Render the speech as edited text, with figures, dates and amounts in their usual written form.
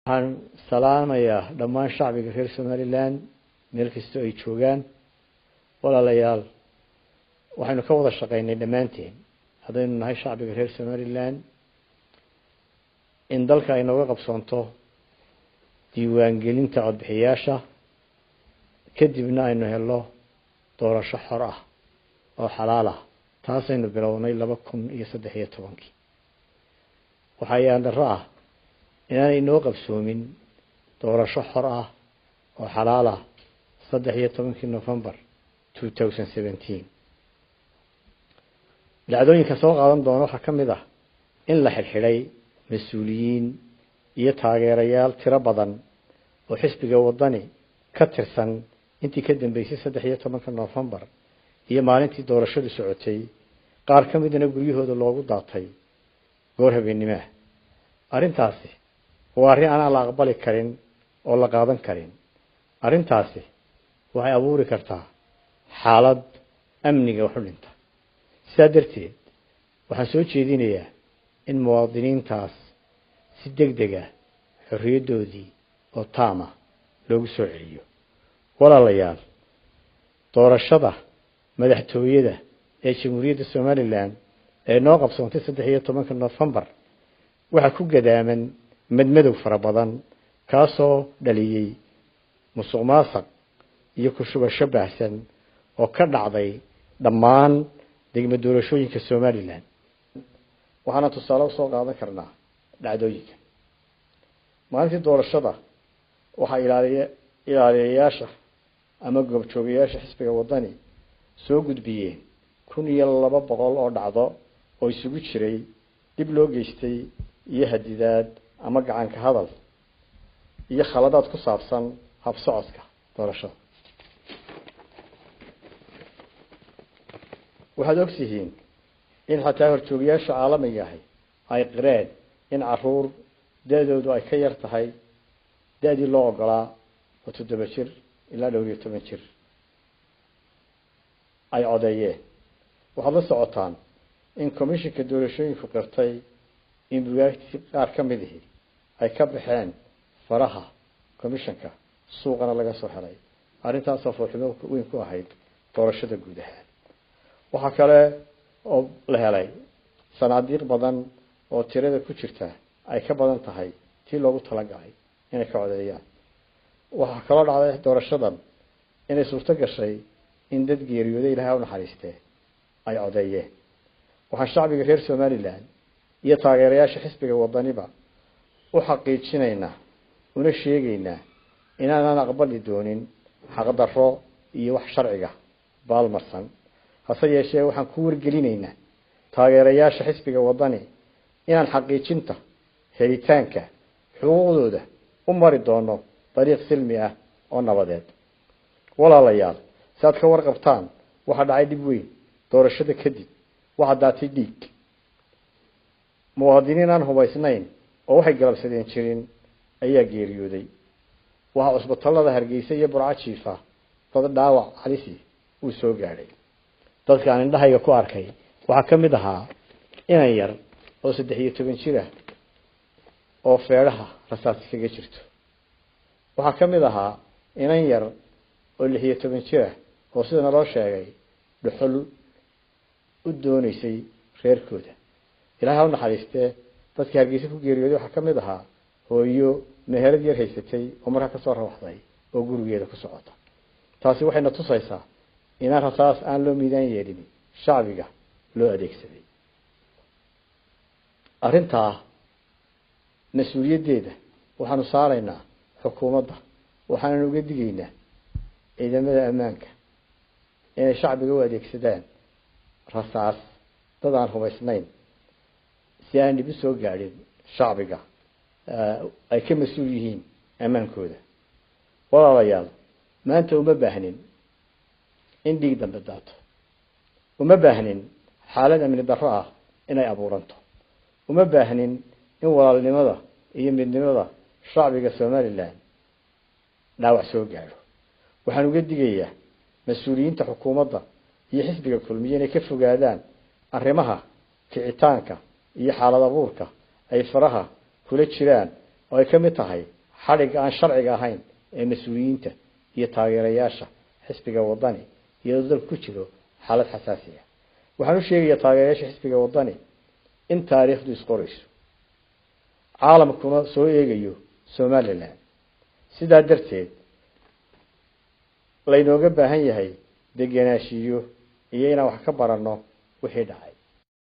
waxaan salaamayaa dhammaan shacbiga reer Somaliland meel kasta ay joogaan walaalayaal waxaynu ka wada shaqeynay dhamaanteen hadaynu nahay shacbiga reer Somaliland in dalka ay nooga qabsoonto diiwaan gelinta codbixiyaasha kadibna aynu helo doorasho xor ah oo xalaal ah taasaynu bilownay 2013 waxayaan daro ah inaanay noo qabsoomin doorasho xor ah oo xalaal ah 13 November 2017 dhacdooyinka soo qaadan doona waxa kamid ah in la xilxilay mas'uuliyiin iyo taageerayaal tiro badan oo xisbiga wadani ka tirsan intii ka dambeysay 13 November iyo maalintii doorashadu socotay qaar kamidna guryahooda loogu daatay goor habeenimo arintaasi waa arrin aan la aqbali karin oo la qaadan karin arintaasi waxay abuuri kartaa xaalad amniga wax u dhinta sidaa darteed waxaan soo jeedinayaa in muwaadiniintaas si degdeg ah xorriyadoodii oo taama loogu soo celiyo walaalayaal doorashada madaxtooyada ee Jamhuuriyadda Somaliland ee noo qabsoontay 13 November waxa ku gadaaman madmadow fara badan kaasoo dhaliyay musuqmaasuq iyo ku shubasho baahsan oo ka dhacday dhammaan degmo doorashooyinka Somaliland waxaana tusaale soo qaadan karnaa dhacdooyinka maalintii doorashada waxa ilaaliyayaasha ama goobjoogayaasha xisbiga wadani soo gudbiyeen 1200 oo dhacdo oo isugu jiray dib loo geystay iyo hadidaad ama gacan ka hadal iyo khaladaad ku saabsan hab socodka doorashada waxaad ogtihiin in xataa horjoogayaasha caalamiga ah ay qireen in caruur dadoodu ay ka yar tahay dadii loo ogolaa 7 jir ilaa 12 jir ay codeeyeen waxaad la socotaan in komishanka doorashooyinka qirtay in buugaagti qaar ka mid ah ay ka baxeen faraha komishanka suuqana laga soo helay arintaas oo fooximo weyn ku ahayd doorashada guud ahaan waxa kale oo la helay sanaadiiq badan oo tirada ku jirta ay ka badan tahay tii loogu talagalay inay ka codeeyaan waxa kale oo dhacday doorashadan inay suurto gashay in dad geeriyooday Ilaahay u naxariistay ay codeeyeen waxaan shacbiga reer Somaliland iyo taageerayaasha xisbiga wadaniba u xaqiijinaynaa una sheegaynaa inaan aqbali doonin xaq darro iyo wax sharciga baalmarsan hase yeeshee waxaan ku wargelinaynaa taageerayaasha xisbiga wadani inaan xaqiijinta helitaanka xuquuqdooda u mari doono dariiq silmi ah oo nabadeed walaalayaal saad ka warqabtaan waxa dhacay dib weyn doorashada kadib waxa daatay dhiig muwaadiniin aan hubaysnayn oo waxay galabsadeen jirin ayaa geeriyooday waxa cusbitaalada Hargeysa iyo Burco jiifa dad dhaawac halis uu soo gaaray dadka aan indhahayga ku arkay waxa kamid ahaa inan yar oo 13 jir ah oo feeraha rasaas kaga jirto waxa kamid ahaa inan yar oo 16 jir ah oo sida loo sheegay dhuxul u doonaysay reerkooda Ilaahay u naxariistay dadka Hargeysa ku geeriyooday waxa kamid ahaa hooyo meherad yar haysatay oo markaa ka soo rawaxday oo gurigeeda ku socota taasi waxayna tusaysaa in rasaas aan loo miidaan yeelin shacbiga loo adeegsaday arinta mas'uuliyadeeda waxaanu saaraynaa xukuumadda waxaanu uga digaynaa ciidamada ammaanka ee shacbiga u adeegsadaan rasaas dad aan hubaysnayn si aan dib u soo gaarin shacbiga ay ka mas'uul yihiin amaankooda walaalayaal maanta uma baahnin in dhiig dambe daato uma baahnin xaalad amni darro ah inay abuuranto uma baahnin in walaalnimada iyo midnimada shacbiga Somaliland dhaawac soo gaaro waxaan uga digayaa mas'uuliyiinta xukuumadda iyo xisbiga kulmiye inay ka fogaadaan arrimaha kicitaanka iyo xaalad abuurka ay faraha kula jiraan oo ay ka mid tahay xadhigga aan sharciga ahayn ee mas-uuliyiinta iyo taageerayaasha xisbiga wadani iyadoo dalku ku jiro xaalad xasaasi ah waxaan u sheegayaa taageerayaasha xisbiga wadani in taariikhdu isqorayso caalamkuna soo eegayo somaliland sidaa darteed laynooga baahan yahay degenaanshiyo iyo inaan wax ka baranno wixii dhacay